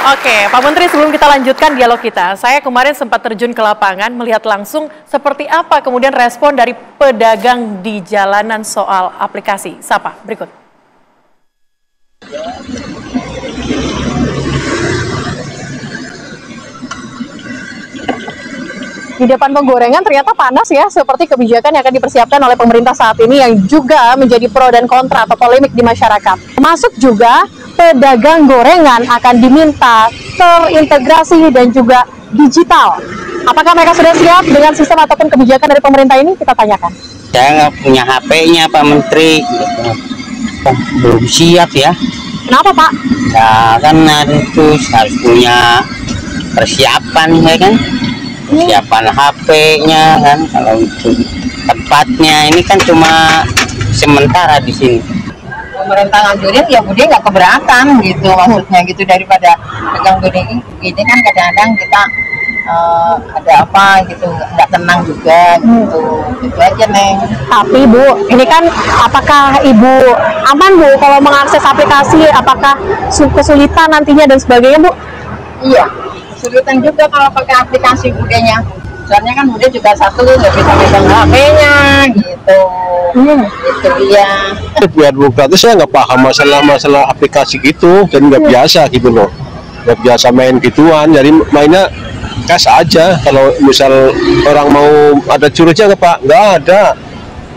Oke, Pak Menteri, sebelum kita lanjutkan dialog kita, saya kemarin sempat terjun ke lapangan melihat langsung seperti apa kemudian respon dari pedagang di jalanan soal aplikasi Sapa. Berikut. Di depan penggorengan ternyata panas ya, seperti kebijakan yang akan dipersiapkan oleh pemerintah saat ini yang juga menjadi pro dan kontra atau polemik di masyarakat. Termasuk juga pedagang gorengan akan diminta terintegrasi dan juga digital. Apakah mereka sudah siap dengan sistem ataupun kebijakan dari pemerintah ini? Kita tanyakan. Saya nggak punya HP-nya Pak Menteri, belum siap ya. Kenapa Pak? Ya kan harus punya persiapan ya kan. Persiapan HP-nya kan, kalau itu tempatnya ini kan cuma sementara di sini. Pemerintah nganjurin ya dia nggak keberatan gitu maksudnya gitu, daripada pegang gini kan kadang-kadang kita ada apa gitu nggak tenang juga gitu aja Neng. Tapi Bu, ini kan apakah Ibu aman Bu kalau mengakses aplikasi, apakah kesulitan nantinya dan sebagainya Bu? Iya, kesulitan juga kalau pakai aplikasi budenya. Soalnya kan bude juga satu nggak bisa pegang HP-nya gitu. Itu dia. Buat gratis saya nggak paham masalah aplikasi gitu, jadi nggak biasa gitu loh, nggak biasa main gituan, jadi mainnya cash aja. Kalau misal orang mau ada curignya nggak Pak? Nggak ada,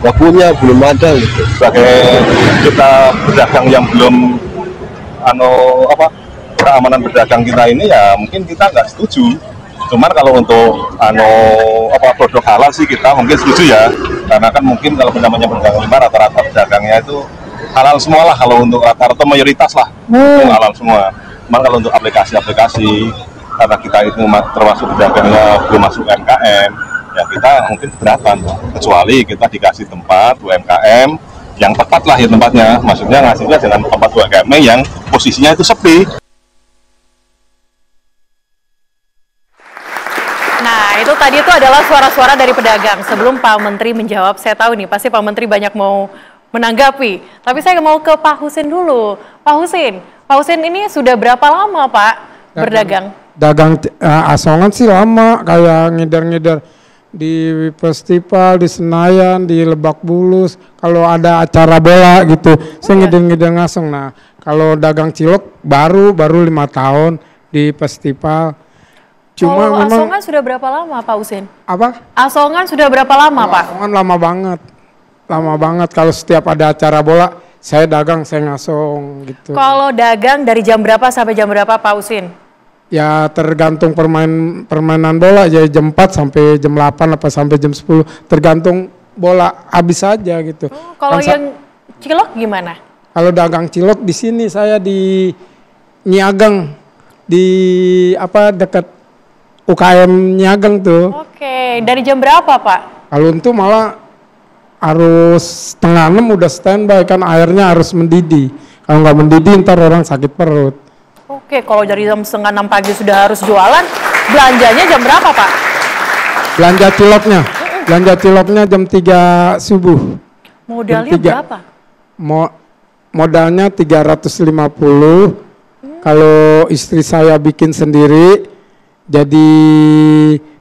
nggak punya, belum ada gitu. Sebagai kita pedagang yang belum keamanan berdagang kita ini ya mungkin kita nggak setuju. Cuman kalau untuk produk halal sih kita mungkin setuju ya, karena kan mungkin kalau namanya pedagang lima rata-rata pedagangnya itu halal semua lah, kalau untuk rata-rata mayoritas lah itu halal semua. Cuman kalau untuk aplikasi karena kita itu termasuk pedagangnya belum masuk UMKM, ya kita mungkin keberatan, kecuali kita dikasih tempat UMKM yang tepat lah ya tempatnya, maksudnya ngasihnya dengan tempat UMKM yang posisinya itu sepi. Nah, itu tadi itu adalah suara-suara dari pedagang. Sebelum Pak Menteri menjawab, saya tahu nih pasti Pak Menteri banyak mau menanggapi. Tapi saya mau ke Pak Husin dulu. Pak Husin ini sudah berapa lama Pak berdagang? Dagang asongan sih lama, kayak ngider-ngider di festival, di Senayan, di Lebak Bulus. Kalau ada acara bola gitu, saya ngider-ngider ngasong. Nah, kalau dagang cilok baru 5 tahun di festival. Cuma kalau memang asongan sudah berapa lama Pak Husin? apa? Asongan sudah berapa lama Pak? Asongan lama banget. Kalau setiap ada acara bola, saya dagang, saya ngasong gitu. Kalau dagang dari jam berapa sampai jam berapa Pak Husin? Ya tergantung permainan bola, jadi jam 4 sampai jam 8 apa sampai jam 10, tergantung bola habis aja gitu. Kalau yang cilok gimana? Kalau dagang cilok di sini saya di Niagang, di dekat UKM Niagang tuh. Oke, dari jam berapa Pak? Kalau itu malah harus 5:30 udah standby, kan airnya harus mendidih. Kalau nggak mendidih ntar orang sakit perut. Oke, kalau dari jam 5:30 pagi sudah harus jualan, belanjanya jam berapa Pak? Belanja ciloknya jam 3 subuh. Modalnya berapa? Modalnya 350. Kalau istri saya bikin sendiri jadi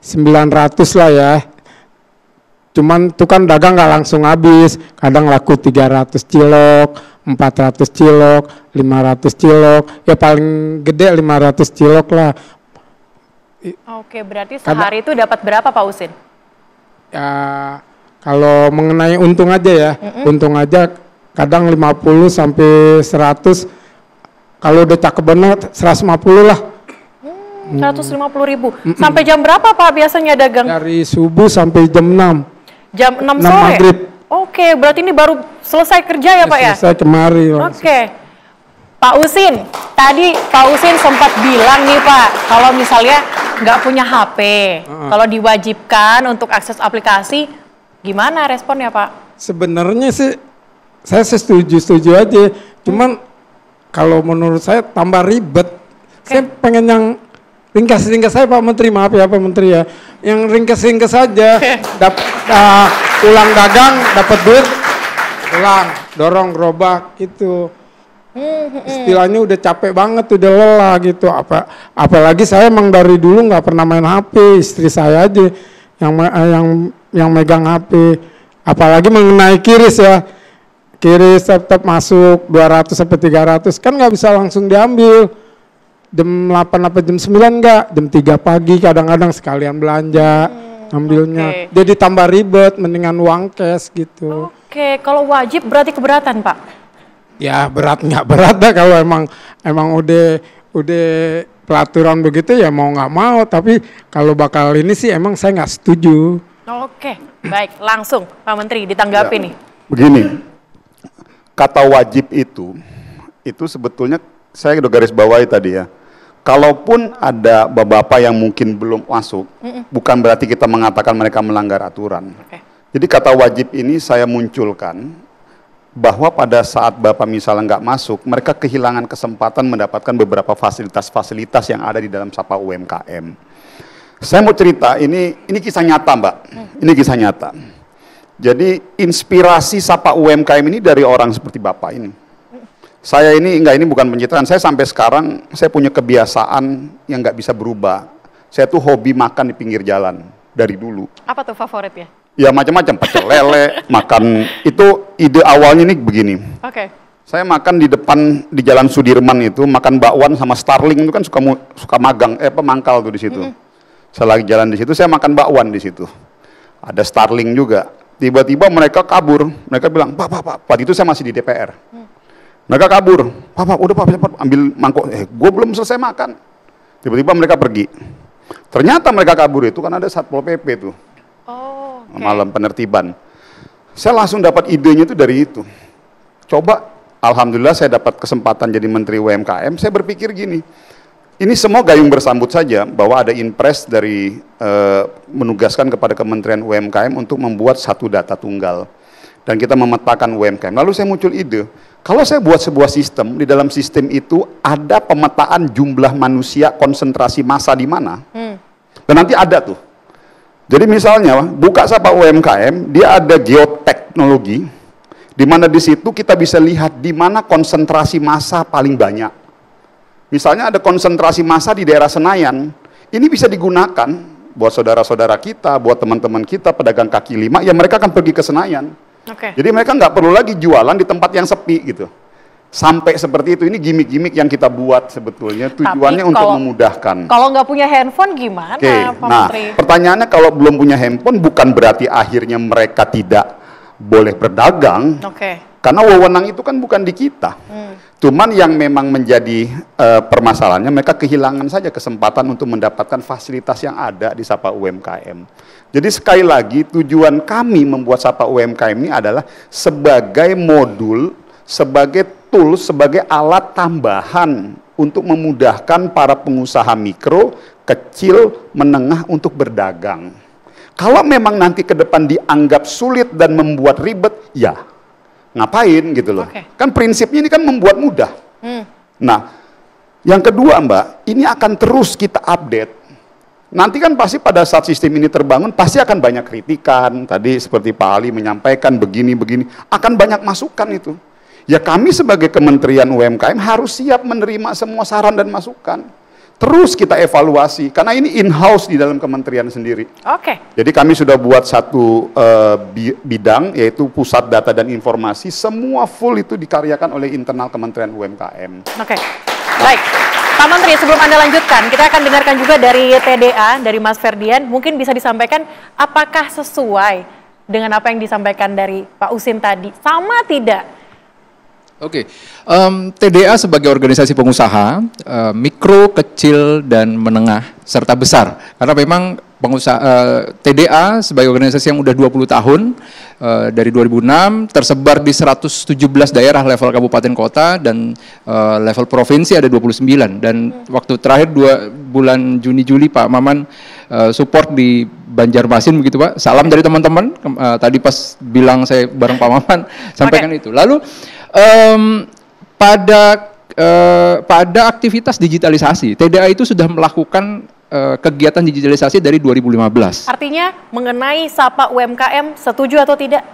900 lah ya. Cuman itu kan dagang nggak langsung habis, kadang laku 300 cilok, 400 cilok, 500 cilok, ya paling gede 500 cilok lah. Oke, berarti sehari itu dapat berapa Pak Husin? Ya kalau mengenai untung aja ya, untung aja kadang 50 sampai 100, kalau udah cakep bener 150 lah. 150.000. Sampai jam berapa Pak biasanya dagang? Dari subuh sampai jam 6. Jam 6 sore? Maghrib. Oke, berarti ini baru selesai kerja ya Pak ya? Selesai kemarin. Oke. Pak Husin, tadi Pak Husin sempat bilang nih Pak, kalau misalnya nggak punya HP, kalau diwajibkan untuk akses aplikasi, gimana responnya Pak? Sebenarnya sih, saya setuju aja. Cuman kalau menurut saya tambah ribet. Saya pengen yang ringkas saya Pak Menteri, maaf ya Pak Menteri ya, yang ringkas saja, pulang dagang dapat duit, pulang dorong gerobak gitu. Istilahnya udah capek banget, udah lelah gitu. Apalagi saya emang dari dulu nggak pernah main HP, istri saya aja yang megang HP. Apalagi mengenai QRIS ya, QRIS tetap masuk 200 sampai 300 kan nggak bisa langsung diambil. Jam 8 apa jam 9 nggak, jam 3 pagi kadang-kadang sekalian belanja ambilnya. Jadi tambah ribet, mendingan uang cash gitu. Oke, kalau wajib berarti keberatan Pak? Ya berat nggak berat dah kalau emang udah pelaturan begitu ya mau nggak mau, tapi kalau bakal ini sih emang saya nggak setuju. Oke, baik, langsung Pak Menteri ditanggapi nih. Begini, kata wajib itu sebetulnya saya udah garis bawahi tadi ya. Kalaupun ada bapak-bapak yang mungkin belum masuk, bukan berarti kita mengatakan mereka melanggar aturan. Jadi kata wajib ini saya munculkan bahwa pada saat Bapak misalnya nggak masuk, mereka kehilangan kesempatan mendapatkan beberapa fasilitas-fasilitas yang ada di dalam Sapa UMKM. Saya mau cerita, ini kisah nyata Mbak, ini kisah nyata. Jadi inspirasi Sapa UMKM ini dari orang seperti Bapak ini. Saya ini bukan pencitraan, saya sampai sekarang saya punya kebiasaan yang nggak bisa berubah. Saya tuh hobi makan di pinggir jalan dari dulu. Apa tuh favoritnya? Ya macam-macam, pecel lele, makan, itu ide awalnya nih begini. Saya makan di depan, di Jalan Sudirman itu, makan bakwan sama Starling itu kan suka magang, mangkal tuh di situ. Saya lagi jalan di situ, saya makan bakwan di situ. Ada Starling juga. Tiba-tiba mereka kabur, mereka bilang, Pak, itu saya masih di DPR. Mereka kabur, Pak, udah Pak, cepat ambil mangkok. Gue belum selesai makan. Tiba-tiba mereka pergi. Ternyata mereka kabur itu kan ada Satpol PP tuh. Malam penertiban. Saya langsung dapat idenya itu dari itu. Coba, alhamdulillah saya dapat kesempatan jadi Menteri UMKM, saya berpikir gini, ini semua gayung bersambut saja, bahwa ada impres dari menugaskan kepada Kementerian UMKM untuk membuat satu data tunggal. Dan kita memetakan UMKM. Lalu saya muncul ide, kalau saya buat sebuah sistem, di dalam sistem itu ada pemetaan jumlah manusia, konsentrasi massa di mana, dan nanti ada tuh. Jadi misalnya buka Sapa UMKM, dia ada geoteknologi, di mana di situ kita bisa lihat di mana konsentrasi massa paling banyak. Misalnya ada konsentrasi massa di daerah Senayan, ini bisa digunakan buat saudara-saudara kita, buat teman-teman kita pedagang kaki lima, ya mereka akan pergi ke Senayan. Jadi mereka nggak perlu lagi jualan di tempat yang sepi gitu. Sampai seperti itu, ini gimmick-gimmick yang kita buat sebetulnya, tujuannya untuk memudahkan. Kalau nggak punya handphone gimana Pak Menteri? Pertanyaannya kalau belum punya handphone bukan berarti akhirnya mereka tidak boleh berdagang. Karena wewenang itu kan bukan di kita. Cuman yang memang menjadi permasalahannya, mereka kehilangan saja kesempatan untuk mendapatkan fasilitas yang ada di Sapa UMKM. Jadi sekali lagi tujuan kami membuat Sapa UMKM ini adalah sebagai modul, sebagai tools, sebagai alat tambahan untuk memudahkan para pengusaha mikro, kecil, menengah untuk berdagang. Kalau memang nanti ke depan dianggap sulit dan membuat ribet, ya ngapain gitu loh. Kan prinsipnya ini kan membuat mudah. Nah, yang kedua Mbak, ini akan terus kita update. Nanti kan pasti pada saat sistem ini terbangun, pasti akan banyak kritikan. Tadi seperti Pak Ali menyampaikan begini-begini, akan banyak masukan itu. Ya kami sebagai Kementerian UMKM harus siap menerima semua saran dan masukan. Terus kita evaluasi, karena ini in-house di dalam kementerian sendiri. Jadi kami sudah buat satu bidang, yaitu Pusat Data dan Informasi, semua full itu dikaryakan oleh internal Kementerian UMKM. Baik, Pak Menteri, sebelum Anda lanjutkan, kita akan dengarkan juga dari TDA, dari Mas Ferdian, mungkin bisa disampaikan apakah sesuai dengan apa yang disampaikan dari Pak Husin tadi, sama tidak? TDA sebagai organisasi pengusaha, mikro, kecil, dan menengah, serta besar. Karena memang TDA sebagai organisasi yang udah 20 tahun, dari 2006, tersebar di 117 daerah level kabupaten kota, dan level provinsi ada 29. Dan waktu terakhir bulan Juni-Juli Pak Maman support di Banjarmasin begitu Pak. Salam dari teman-teman, tadi pas bilang saya bareng Pak Maman, sampaikan itu. Lalu pada aktivitas digitalisasi, TDA itu sudah melakukan kegiatan digitalisasi dari 2015. Artinya mengenai Sapa UMKM setuju atau tidak?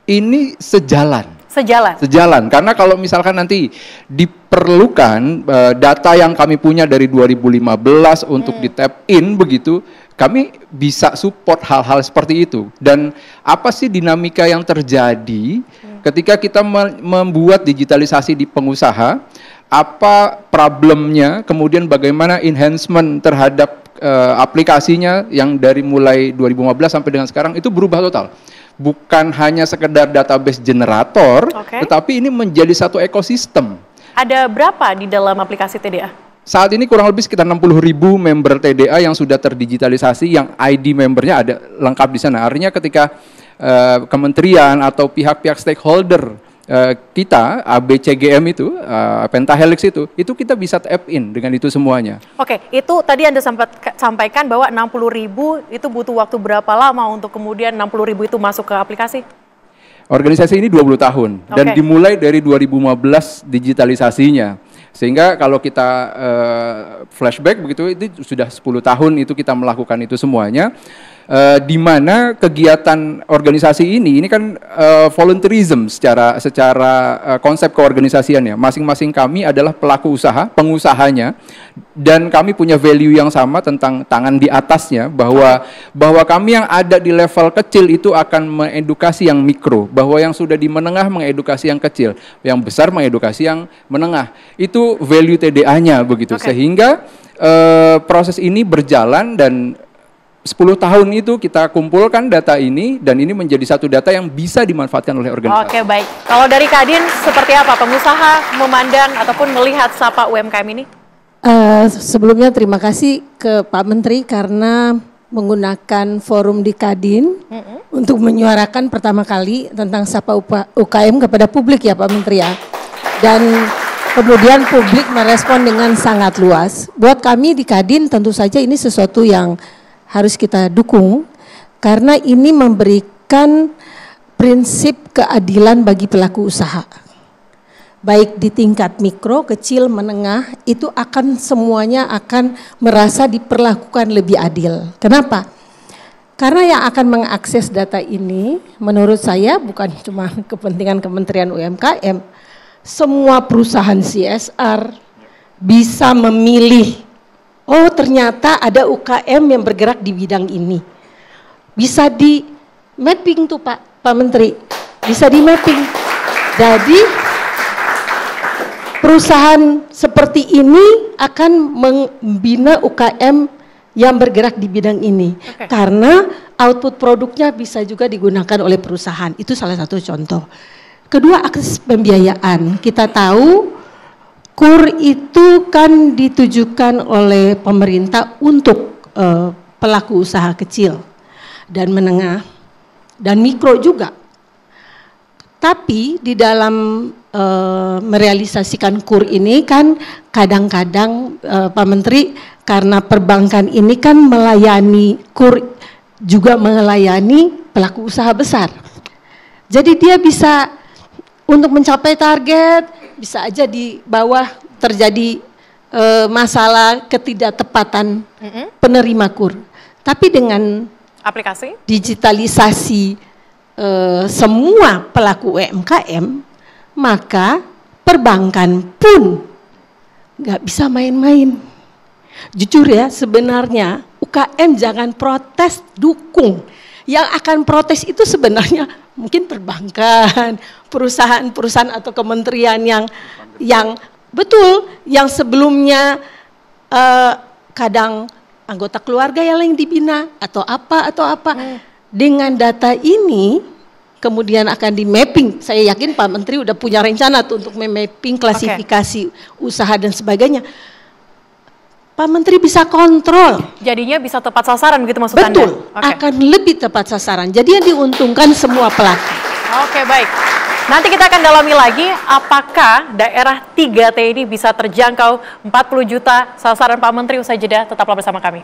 Ini sejalan. Sejalan, karena kalau misalkan nanti diperlukan data yang kami punya dari 2015 untuk di tap in begitu, kami bisa support hal-hal seperti itu. Dan apa sih dinamika yang terjadi ketika kita membuat digitalisasi di pengusaha, apa problemnya, kemudian bagaimana enhancement terhadap aplikasinya yang dari mulai 2015 sampai dengan sekarang itu berubah total. Bukan hanya sekedar database generator, tetapi ini menjadi satu ekosistem. Ada berapa di dalam aplikasi TDA? Saat ini kurang lebih sekitar 60.000 member TDA yang sudah terdigitalisasi, yang ID membernya ada lengkap di sana. Artinya ketika kementerian atau pihak-pihak stakeholder kita, ABCGM itu, Pentahelix itu kita bisa tap in dengan itu semuanya. Oke, itu tadi Anda sempat sampaikan bahwa 60.000 itu butuh waktu berapa lama untuk kemudian 60.000 itu masuk ke aplikasi? Organisasi ini 20 tahun dan dimulai dari 2015 digitalisasinya. Sehingga kalau kita flashback begitu, itu sudah 10 tahun itu kita melakukan itu semuanya. Di mana kegiatan organisasi ini kan volunteerism secara konsep keorganisasiannya. Masing-masing kami adalah pelaku usaha, pengusahanya, dan kami punya value yang sama tentang tangan di atasnya, bahwa kami yang ada di level kecil itu akan mengedukasi yang mikro, bahwa yang sudah di menengah mengedukasi yang kecil, yang besar mengedukasi yang menengah. Itu value TDA-nya begitu. Sehingga proses ini berjalan dan 10 tahun itu kita kumpulkan data ini, dan ini menjadi satu data yang bisa dimanfaatkan oleh organisasi. Oke, baik. Kalau dari Kadin, seperti apa pengusaha memandang ataupun melihat Sapa UMKM ini? Sebelumnya terima kasih ke Pak Menteri karena menggunakan forum di Kadin untuk menyuarakan pertama kali tentang Sapa UKM kepada publik ya Pak Menteri ya. Dan kemudian publik merespon dengan sangat luas. Buat kami di Kadin tentu saja ini sesuatu yang harus kita dukung karena ini memberikan prinsip keadilan bagi pelaku usaha. Baik di tingkat mikro, kecil, menengah, itu akan semuanya akan merasa diperlakukan lebih adil. Kenapa? Karena yang akan mengakses data ini menurut saya bukan cuma kepentingan Kementerian UMKM, semua perusahaan CSR bisa memilih, oh ternyata ada UKM yang bergerak di bidang ini. Bisa di mapping tuh Pak Menteri, bisa di mapping. Jadi perusahaan seperti ini akan membina UKM yang bergerak di bidang ini. Karena output produknya bisa juga digunakan oleh perusahaan. Itu salah satu contoh. Kedua, akses pembiayaan. Kita tahu KUR itu kan ditujukan oleh pemerintah untuk pelaku usaha kecil dan menengah dan mikro juga. Tapi di dalam merealisasikan KUR ini kan kadang-kadang Pak Menteri, karena perbankan ini kan melayani KUR juga melayani pelaku usaha besar. Jadi dia bisa untuk mencapai target, bisa aja di bawah terjadi masalah ketidaktepatan penerima KUR. Tapi dengan aplikasi digitalisasi semua pelaku UMKM, maka perbankan pun nggak bisa main-main. Jujur ya, sebenarnya UKM jangan protes, dukung. Yang akan protes itu sebenarnya mungkin perbankan, perusahaan-perusahaan atau kementerian yang betul, yang sebelumnya kadang anggota keluarga yang dibina atau apa. Dengan data ini kemudian akan di mapping. Saya yakin Pak Menteri udah punya rencana tuh untuk memapping klasifikasi usaha dan sebagainya. Pak Menteri bisa kontrol. Jadinya bisa tepat sasaran begitu maksud Anda? Betul, akan lebih tepat sasaran. Jadi yang diuntungkan semua pelaku. Oke, baik. Nanti kita akan dalami lagi apakah daerah 3T ini bisa terjangkau 40 juta sasaran Pak Menteri. Usai jeda, tetaplah bersama kami.